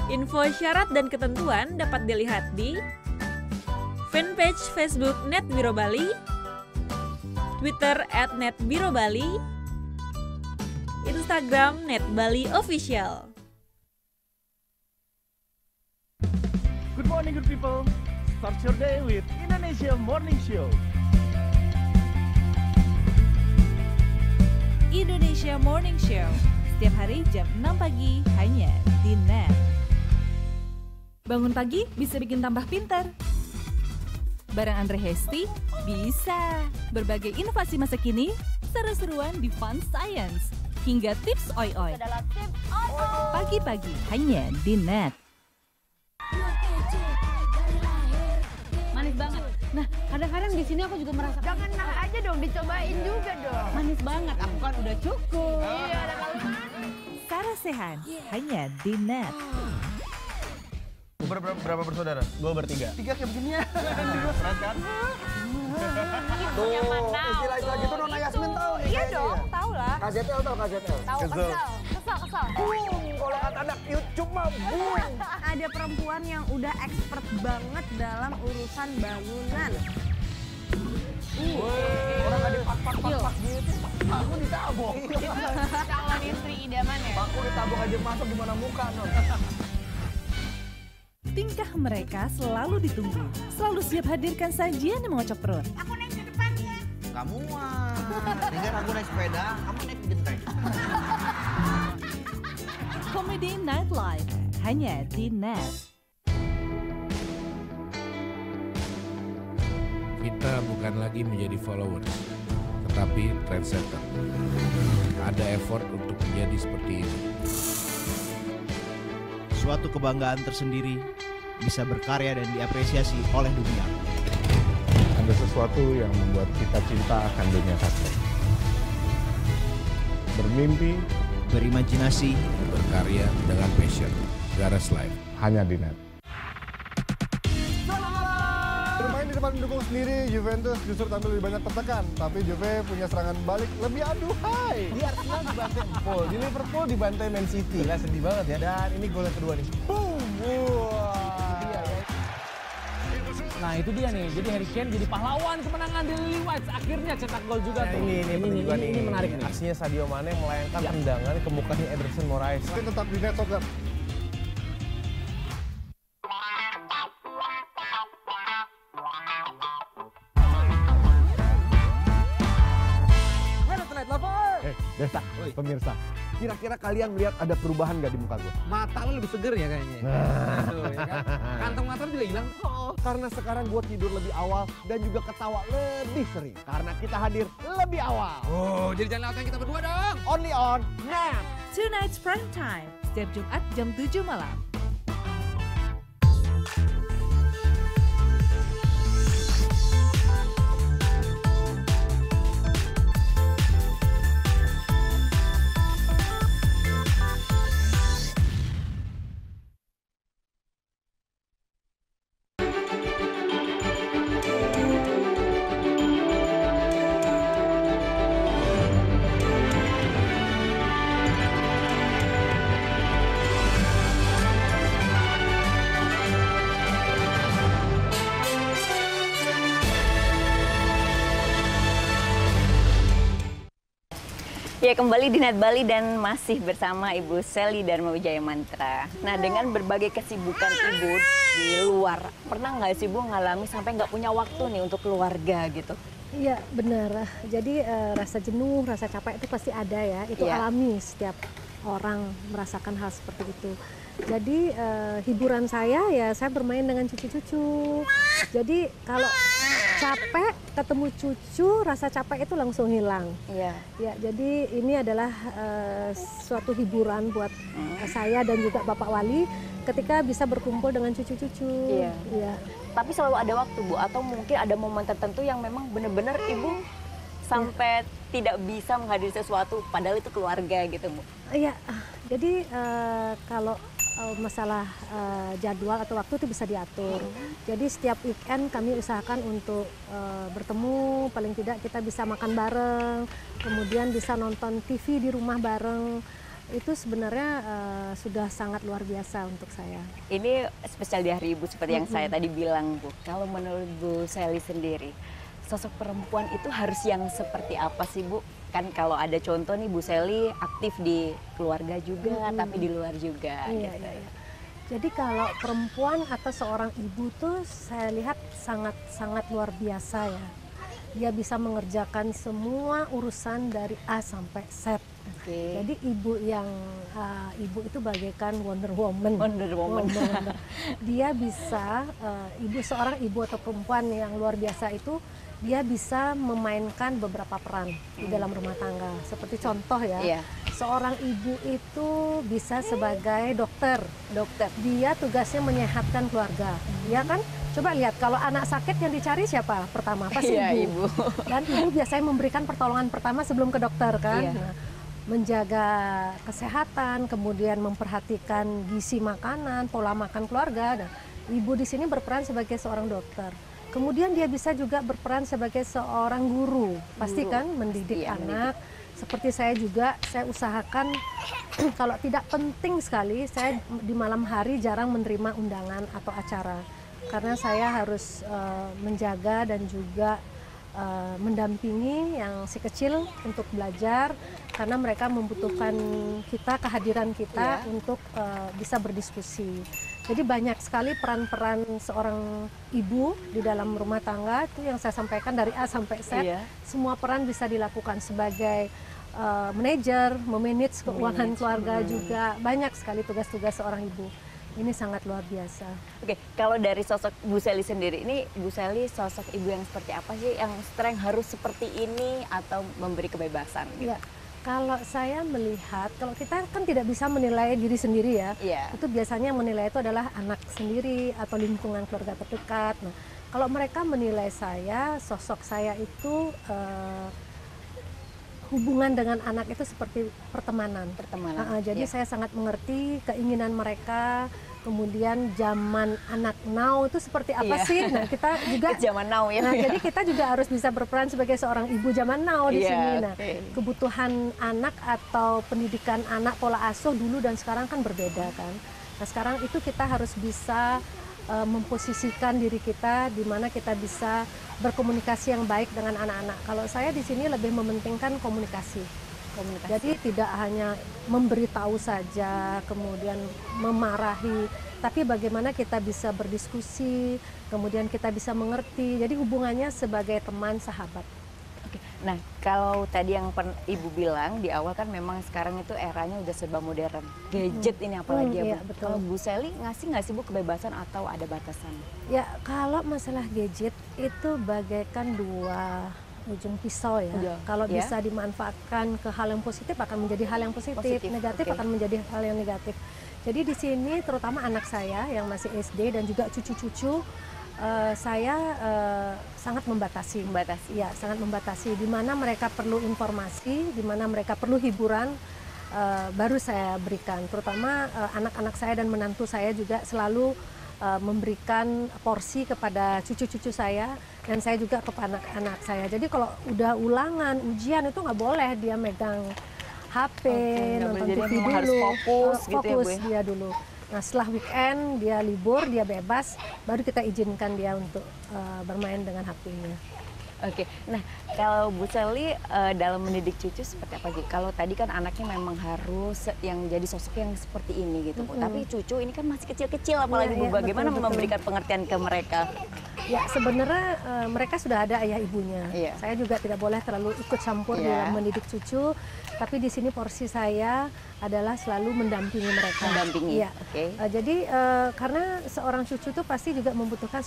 Info syarat dan ketentuan dapat dilihat di fanpage Facebook Net Biro Bali, Twitter @netbirobali, Instagram Net Bali Official. Good morning, good people. Start your day with Indonesia Morning Show. Indonesia Morning Show setiap hari jam 6 pagi hanya di Net. Bangun pagi bisa bikin tambah pintar. Bareng Andre Hesti bisa. Berbagai inovasi masa kini, seru-seruan di Fun Science hingga tips oi-oi. Pagi-pagi hanya di Net. Manis banget. Nah, kadang-kadang di sini aku juga merasa jangan nah aja dong, dicobain juga dong. Manis banget. Aku kan udah cukup. Iya, udah kali manis. Sarasehan hanya di Net. Berapa bersaudara? 2 bertiga. 3 kayak begini ya. Keren kan? Tuh, istilah-istilah gitu Nona Yasmin tahu nih. Iya dong, tahu lah. KZL tahu KZL? Tahu kesel. Kalau kata anak YouTube mah boom. Ada perempuan yang udah expert banget dalam urusan bangunan. Orang ada pak gitu. Aku ditabok. Calon istri idaman ya. Aku ditabok aja masuk di mana muka non. Tingkah mereka selalu ditunggu, selalu siap hadirkan sajian yang mengocok perut. Aku naik di depan ya. Kamu tinggal aku naik sepeda, kamu naik genteng. Comedy Nightlife hanya di Net. Kita bukan lagi menjadi followers, tetapi trendsetter. Ada effort untuk menjadi seperti ini. Suatu kebanggaan tersendiri bisa berkarya dan diapresiasi oleh dunia. Ada sesuatu yang membuat kita cinta akan dunia sastra. Bermimpi, berimajinasi, berkarya dengan passion. Garas Live hanya di Net. Selamat malam. Bermain di depan pendukung sendiri, Juventus justru tampil lebih banyak tertekan. Tapi Juve punya serangan balik lebih aduhai. Di Arsenal dibantai Empol, di Liverpool dibantai Man City. Lah sedih banget ya. Dan ini gol yang kedua nih. Boom! Wah! Nah itu dia nih, jadi Harry Kane jadi pahlawan kemenangan di Lily Whites. Akhirnya cetak gol juga tuh. Ini menarik nih. Aksinya Sadio Mane melayangkan tendangan ke mukanya Ederson Moraes. Tapi tetap di net soccer. Desa, pemirsa, kira-kira kalian melihat ada perubahan nggak di muka gue? Mata lo lebih seger ya kayaknya. Tuh, ya kan? Kantong mata juga hilang. Karena sekarang gue tidur lebih awal dan juga ketawa lebih sering. Karena kita hadir lebih awal. Oh, jadi jangan lewatkan kita berdua dong. Only on Nap. Tonight's Prime Time, setiap Jumat jam 7 malam. Ya, kembali di Net Bali dan masih bersama Ibu Sally Dharma Wijaya Mantra. Nah, dengan berbagai kesibukan Ibu di luar, pernah nggak sih Bu ngalami sampai nggak punya waktu nih untuk keluarga gitu? Iya, benar. Jadi rasa jenuh, rasa capek itu pasti ada ya. Itu alami, setiap orang merasakan hal seperti itu. Jadi hiburan saya ya saya bermain dengan cucu-cucu. Jadi kalau capek ketemu cucu, rasa capek itu langsung hilang. Iya. Ya, jadi ini adalah suatu hiburan buat saya dan juga Bapak Wali ketika bisa berkumpul dengan cucu-cucu. Iya. Iya. Tapi selalu ada waktu Bu, atau mungkin ada momen tertentu yang memang benar-benar Ibu sampai tidak bisa menghadiri sesuatu, padahal itu keluarga gitu Bu. Iya, jadi kalau masalah jadwal atau waktu itu bisa diatur. Jadi setiap weekend kami usahakan untuk bertemu, paling tidak kita bisa makan bareng, kemudian bisa nonton TV di rumah bareng. Itu sebenarnya sudah sangat luar biasa untuk saya. Ini spesial di hari Ibu seperti yang saya tadi bilang Bu. Kalau menurut Bu Sally sendiri, sosok perempuan itu harus yang seperti apa sih Bu? Kan kalau ada contoh nih Bu Sally aktif di keluarga juga, tapi di luar juga. Iya, gitu. iya. Jadi kalau perempuan atau seorang ibu tuh saya lihat sangat luar biasa ya. Dia bisa mengerjakan semua urusan dari A sampai Z. Jadi ibu itu bagaikan Wonder Woman. Wonder Woman. Dia bisa seorang ibu atau perempuan yang luar biasa itu dia bisa memainkan beberapa peran di dalam rumah tangga. Seperti contoh ya, seorang ibu itu bisa sebagai dokter. Dia tugasnya menyehatkan keluarga. Ya kan? Coba lihat, kalau anak sakit yang dicari siapa pertama? Pasti ibu. Dan ibu biasanya memberikan pertolongan pertama sebelum ke dokter kan. Nah, menjaga kesehatan, kemudian memperhatikan gizi makanan, pola makan keluarga. Nah, ibu di sini berperan sebagai seorang dokter. Kemudian dia bisa juga berperan sebagai seorang guru, pasti kan mendidik anak. Seperti saya juga, saya usahakan kalau tidak penting sekali, saya di malam hari jarang menerima undangan atau acara. Karena saya harus menjaga dan juga mendampingi yang si kecil untuk belajar, karena mereka membutuhkan kehadiran kita untuk bisa berdiskusi. Jadi banyak sekali peran-peran seorang ibu di dalam rumah tangga itu yang saya sampaikan dari A sampai Z. Semua peran bisa dilakukan sebagai manajer, memanage keuangan keluarga juga. Banyak sekali tugas-tugas seorang ibu. Ini sangat luar biasa. Oke, kalau dari sosok Bu Sally sendiri, ini Bu Sally sosok ibu yang seperti apa sih? Yang strength harus seperti ini atau memberi kebebasan? Gitu? Ya. Kalau saya melihat, kalau kita kan tidak bisa menilai diri sendiri ya, itu biasanya menilai itu adalah anak sendiri atau lingkungan keluarga terdekat. Nah, kalau mereka menilai saya, sosok saya itu hubungan dengan anak itu seperti pertemanan. Jadi saya sangat mengerti keinginan mereka, kemudian zaman anak now itu seperti apa sih? Nah, kita juga zaman now ya. Nah, jadi kita juga harus bisa berperan sebagai seorang ibu zaman now di sini. Nah, okay. Kebutuhan anak atau pendidikan anak, pola asuh dulu dan sekarang kan berbeda kan. Nah, sekarang itu kita harus bisa memposisikan diri kita di mana kita bisa berkomunikasi yang baik dengan anak-anak. Kalau saya di sini lebih mementingkan komunikasi. Jadi tidak hanya memberitahu saja, kemudian memarahi, tapi bagaimana kita bisa berdiskusi, kemudian kita bisa mengerti. Jadi hubungannya sebagai teman, sahabat. Oke. Nah, kalau tadi yang Ibu bilang di awal kan memang sekarang itu eranya udah serba modern. Gadget ini apalagi ya, Bu. Kalau Bu Sally ngasih nggak sih Bu kebebasan atau ada batasan? Ya, kalau masalah gadget itu bagaikan dua ujung pisau ya. Kalau bisa dimanfaatkan ke hal yang positif akan menjadi hal yang positif, negatif akan menjadi hal yang negatif. Jadi di sini terutama anak saya yang masih SD dan juga cucu-cucu saya sangat membatasi. Ya, sangat membatasi. Di mana mereka perlu informasi, di mana mereka perlu hiburan, baru saya berikan. Terutama anak-anak saya dan menantu saya juga selalu memberikan porsi kepada cucu-cucu saya dan saya juga kepada anak-anak saya. Jadi kalau udah ulangan, ujian itu nggak boleh dia megang HP, nonton TV dulu, harus fokus gitu ya, Bu. Dia dulu. Nah, setelah weekend dia libur, dia bebas, baru kita izinkan dia untuk bermain dengan HP-nya. Oke, nah kalau Bu Sally dalam mendidik cucu seperti apa sih? Kalau tadi kan anaknya memang harus yang jadi sosok yang seperti ini gitu, Bu. Tapi cucu ini kan masih kecil-kecil, apalagi Bu, bagaimana memberikan pengertian ke mereka? Ya, sebenarnya mereka sudah ada ayah ibunya. Saya juga tidak boleh terlalu ikut campur dalam mendidik cucu, tapi di sini porsi saya adalah selalu mendampingi mereka. Mendampingi, jadi karena seorang cucu itu pasti juga membutuhkan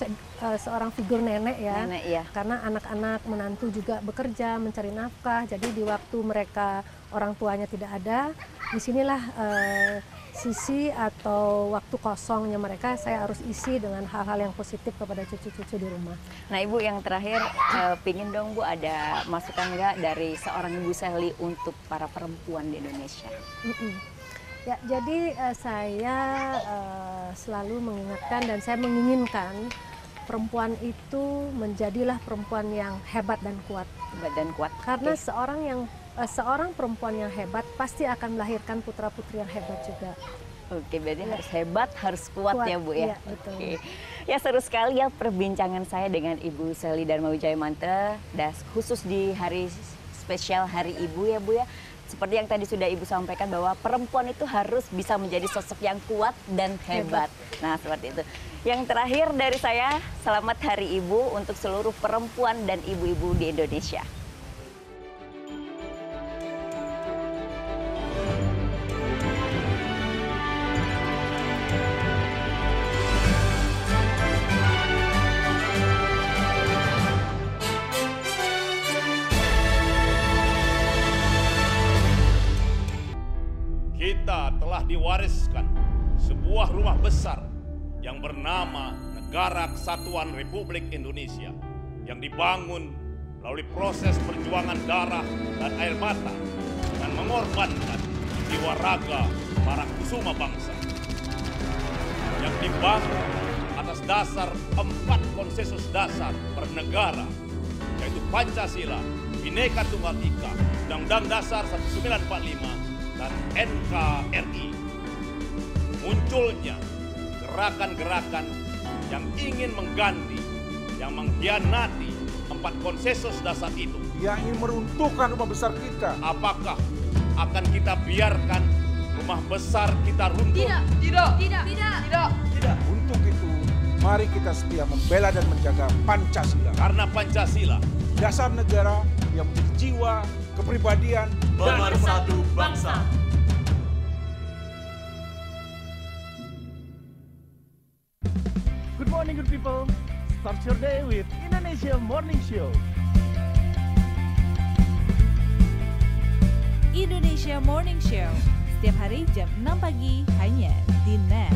seorang figur nenek ya. Karena anak-anak menantu juga bekerja, mencari nafkah. Jadi di waktu mereka orang tuanya tidak ada, disinilah sisi atau waktu kosongnya mereka saya harus isi dengan hal-hal yang positif kepada cucu-cucu di rumah. Nah, Ibu yang terakhir pingin dong Bu ada masukan nggak dari seorang Ibu Sally untuk para perempuan di Indonesia? Ya, jadi saya selalu mengingatkan dan saya menginginkan perempuan itu menjadilah perempuan yang hebat dan kuat. Hebat dan kuat. Karena seorang perempuan yang hebat pasti akan melahirkan putra-putri yang hebat juga. Oke, berarti harus hebat, harus kuat ya Bu ya. Iya, betul. Oke. Ya, seru sekali ya perbincangan saya dengan Ibu Sally Darmawijaya Mantra, dan khusus di hari spesial Hari Ibu ya Bu ya. Seperti yang tadi sudah Ibu sampaikan bahwa perempuan itu harus bisa menjadi sosok yang kuat dan hebat. Nah, seperti itu. Yang terakhir dari saya, selamat Hari Ibu untuk seluruh perempuan dan ibu-ibu di Indonesia. Kita telah diwariskan sebuah rumah besar yang bernama Negara Kesatuan Republik Indonesia yang dibangun melalui proses perjuangan darah dan air mata dan mengorbankan jiwa raga para kusuma bangsa yang dibangun atas dasar 4 konsensus dasar bernegara, yaitu Pancasila, Bhinneka Tunggal Ika, Undang-Undang Dasar 1945, dan NKRI. Munculnya gerakan-gerakan yang ingin mengganti, yang mengkhianati 4 konsensus dasar itu. Yang ingin meruntuhkan rumah besar kita. Apakah akan kita biarkan rumah besar kita runtuh? Tidak. Untuk itu, mari kita setia membela dan menjaga Pancasila. Karena Pancasila, dasar negara yang menjadi jiwa, kepribadian, pemersatu bangsa. Good morning, good people. Start your day with Indonesia Morning Show. Indonesia Morning Show, setiap hari jam 6 pagi hanya di NET.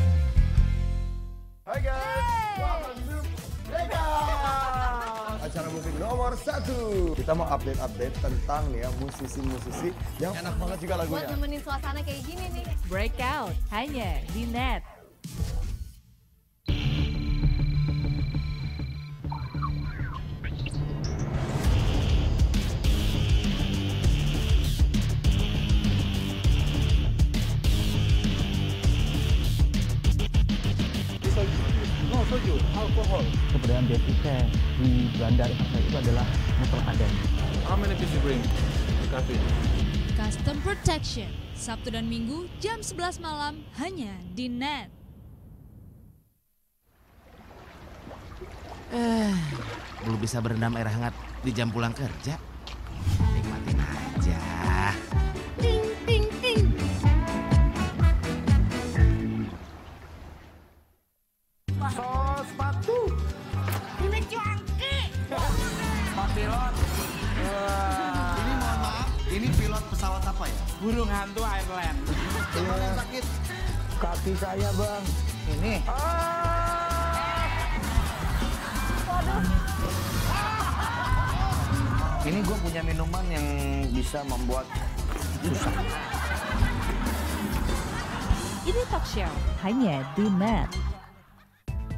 Hai guys, welcome to Breakout, acara musik nomor 1. Kita mau update tentang nih ya musisi-musisi yang enak banget juga lagunya. Buat nemenin suasana kayak gini nih. Breakout hanya di NET. soju, alkohol. Kebudayaan bea cukai di Belanda itu adalah mutlak adat. How many pieces you bring to cafe? Custom Protection, Sabtu dan Minggu jam 11 malam hanya di Net. Belum bisa berendam air hangat di jam pulang kerja. Nikmatin aja. Ting ting ting. Sos sepatu. Ini cuangki. Pak pilot. Ini mohon maaf, ini pilot pesawat apa ya? Burung hantu Airland. Gimana yang sakit? Kaki saya, Bang. Ini. Ini gue punya minuman yang bisa membuat susah. Ini Talk Show hanya di Net.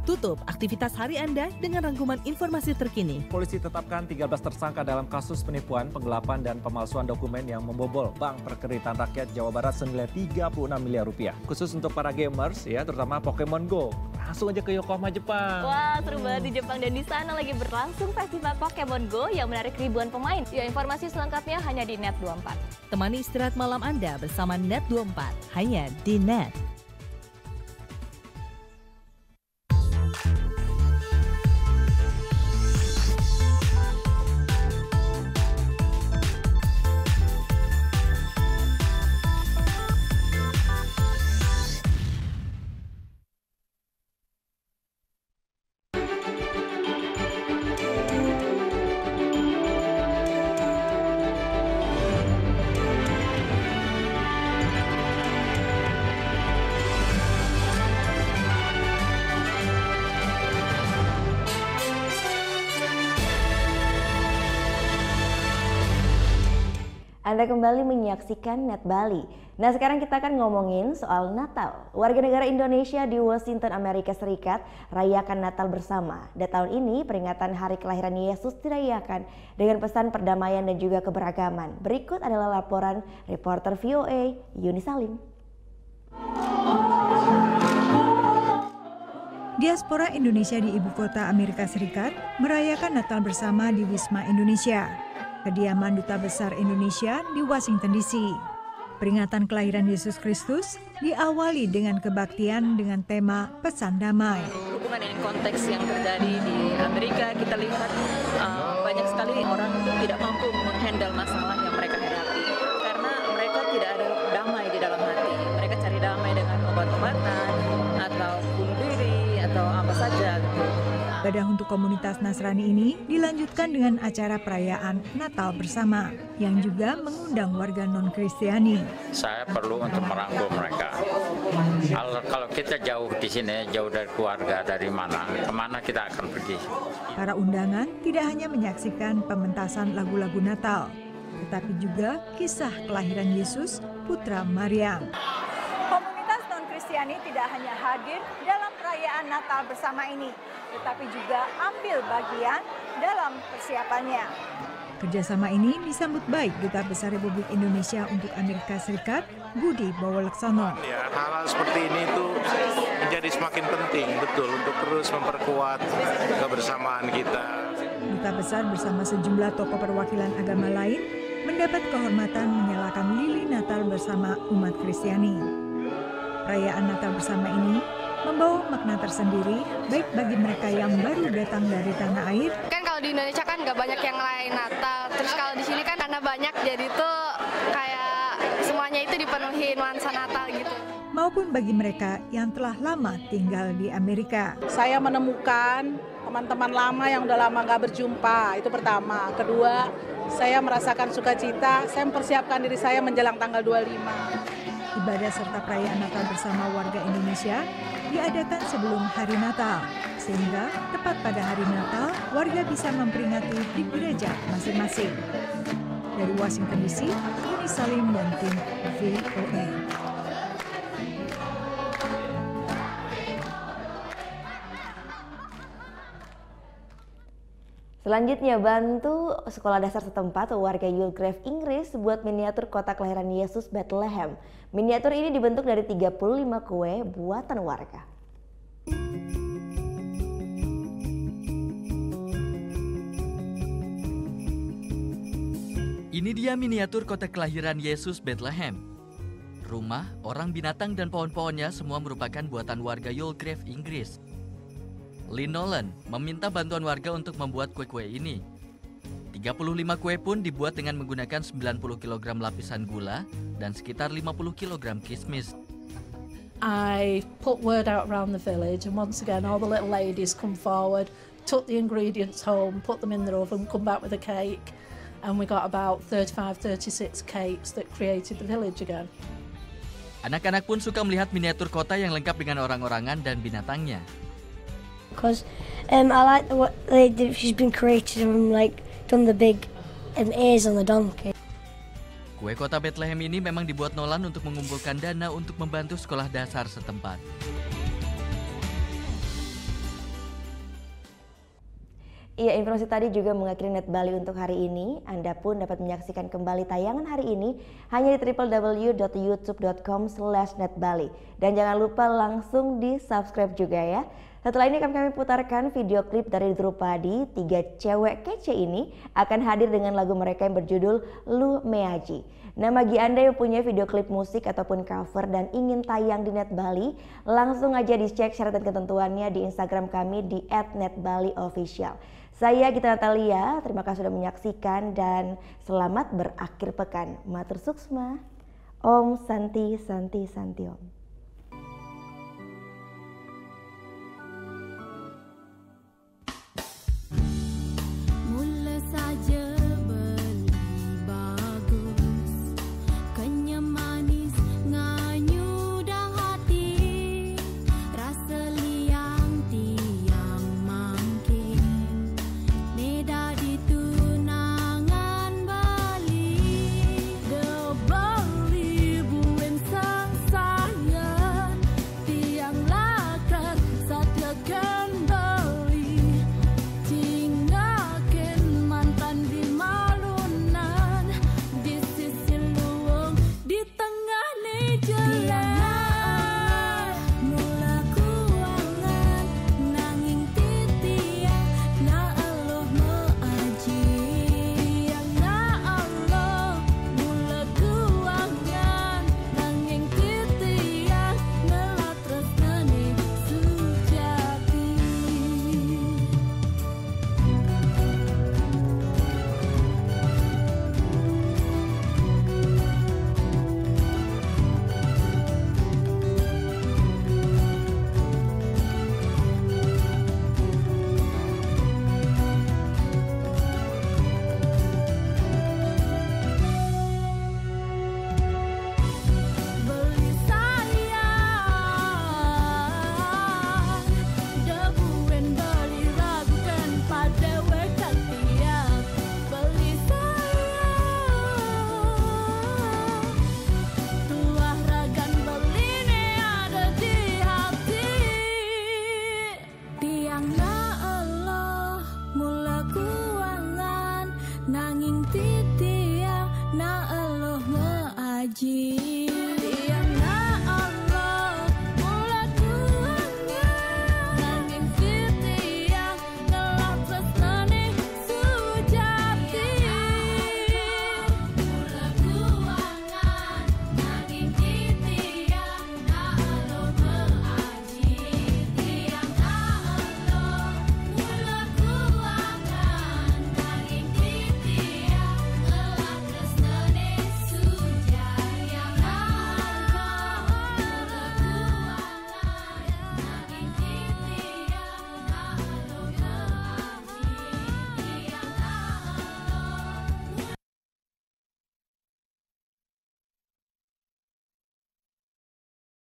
Tutup aktivitas hari Anda dengan rangkuman informasi terkini. Polisi tetapkan 13 tersangka dalam kasus penipuan, penggelapan, dan pemalsuan dokumen yang membobol Bank Perkreditan Rakyat Jawa Barat senilai 36 miliar rupiah. Khusus untuk para gamers, ya, terutama Pokemon Go. Langsung aja ke Yokohama, Jepang. Wah, seru banget di Jepang, dan di sana lagi berlangsung festival Pokemon Go yang menarik ribuan pemain. Ya, informasi selengkapnya hanya di Net 24. Temani istirahat malam Anda bersama Net 24 hanya di Net. Anda kembali menyaksikan Net Bali. Nah, sekarang kita akan ngomongin soal Natal. Warga negara Indonesia di Washington, Amerika Serikat rayakan Natal bersama. Dan tahun ini peringatan hari kelahiran Yesus dirayakan dengan pesan perdamaian dan juga keberagaman. Berikut adalah laporan reporter VOA Yuni Salim. Diaspora Indonesia di ibu kota Amerika Serikat merayakan Natal bersama di Wisma Indonesia, kediaman Duta Besar Indonesia di Washington DC. Peringatan kelahiran Yesus Kristus diawali dengan kebaktian dengan tema Pesan Damai. Hubungan dengan konteks yang terjadi di Amerika, kita lihat banyak sekali orang itu tidak mampu menghandle masalah yang mereka hadapi. Karena mereka tidak ada damai di dalam hati. Mereka cari damai dengan obat-obatan, atau bunuh diri, atau apa saja. Ibadah untuk komunitas Nasrani ini dilanjutkan dengan acara perayaan Natal bersama yang juga mengundang warga non-Kristiani. Saya perlu untuk merangkul mereka. Kalau kita jauh di sini, jauh dari keluarga, dari mana, kemana kita akan pergi? Para undangan tidak hanya menyaksikan pementasan lagu-lagu Natal, tetapi juga kisah kelahiran Yesus, putra Maryam. Komunitas non-Kristiani tidak hanya hadir dalam perayaan Natal bersama ini, tetapi juga ambil bagian dalam persiapannya. Kerjasama ini disambut baik Duta Besar Republik Indonesia untuk Amerika Serikat, Budi Bawoleksono. Ya, hal-hal seperti ini itu menjadi semakin penting, betul, untuk terus memperkuat kebersamaan kita. Duta Besar bersama sejumlah tokoh perwakilan agama lain mendapat kehormatan menyalakan lilin Natal bersama umat Kristiani. Perayaan Natal bersama ini membawa makna tersendiri baik bagi mereka yang baru datang dari tanah air. Kan kalau di Indonesia kan nggak banyak yang ngerayain Natal, terus kalau di sini kan karena banyak, jadi tuh kayak semuanya itu dipenuhi nuansa Natal gitu. Maupun bagi mereka yang telah lama tinggal di Amerika. Saya menemukan teman-teman lama yang udah lama nggak berjumpa, itu pertama. Kedua, saya merasakan sukacita, saya mempersiapkan diri saya menjelang tanggal 25. Ibadah serta perayaan Natal bersama warga Indonesia diadakan sebelum hari Natal, sehingga tepat pada hari Natal warga bisa memperingati di gereja masing-masing. Dari Washington DC, Yuni Salim dan tim VOA. Selanjutnya, bantu sekolah dasar setempat warga Yulgrave, Inggris buat miniatur kota kelahiran Yesus Bethlehem. Miniatur ini dibentuk dari 35 kue buatan warga. Ini dia miniatur kota kelahiran Yesus Bethlehem. Rumah, orang, binatang, dan pohon-pohonnya semua merupakan buatan warga Yulgrave, Inggris. Lynn Nolan meminta bantuan warga untuk membuat kue-kue ini. 35 kue pun dibuat dengan menggunakan 90 kg lapisan gula dan sekitar 50 kg kismis. I put word out around the village, and once again all the little ladies come forward, took the ingredients home, put them in the oven, come back with a cake, and we got about 35-36 cakes that created the village again. Anak-anak pun suka melihat miniatur kota yang lengkap dengan orang-orangan dan binatangnya. Because I like the way she's been created and like done the big ears on the donkey. Kue kota Bethlehem ini memang dibuat Nolan untuk mengumpulkan dana untuk membantu sekolah dasar setempat. Iya, informasi tadi juga mengakhiri Net Bali untuk hari ini. Anda pun dapat menyaksikan kembali tayangan hari ini hanya di www.youtube.com/netbali. Dan jangan lupa langsung di-subscribe juga ya. Setelah ini kami putarkan video klip dari Drupadi. 3 cewek kece ini akan hadir dengan lagu mereka yang berjudul Lu Meaji. Nah, bagi Anda yang punya video klip musik ataupun cover dan ingin tayang di Net Bali, langsung aja dicek syarat dan ketentuannya di Instagram kami di @netbaliofficial. Saya Gita Natalia, terima kasih sudah menyaksikan dan selamat berakhir pekan. Matur suksma. Om Santi Santi Santi Om.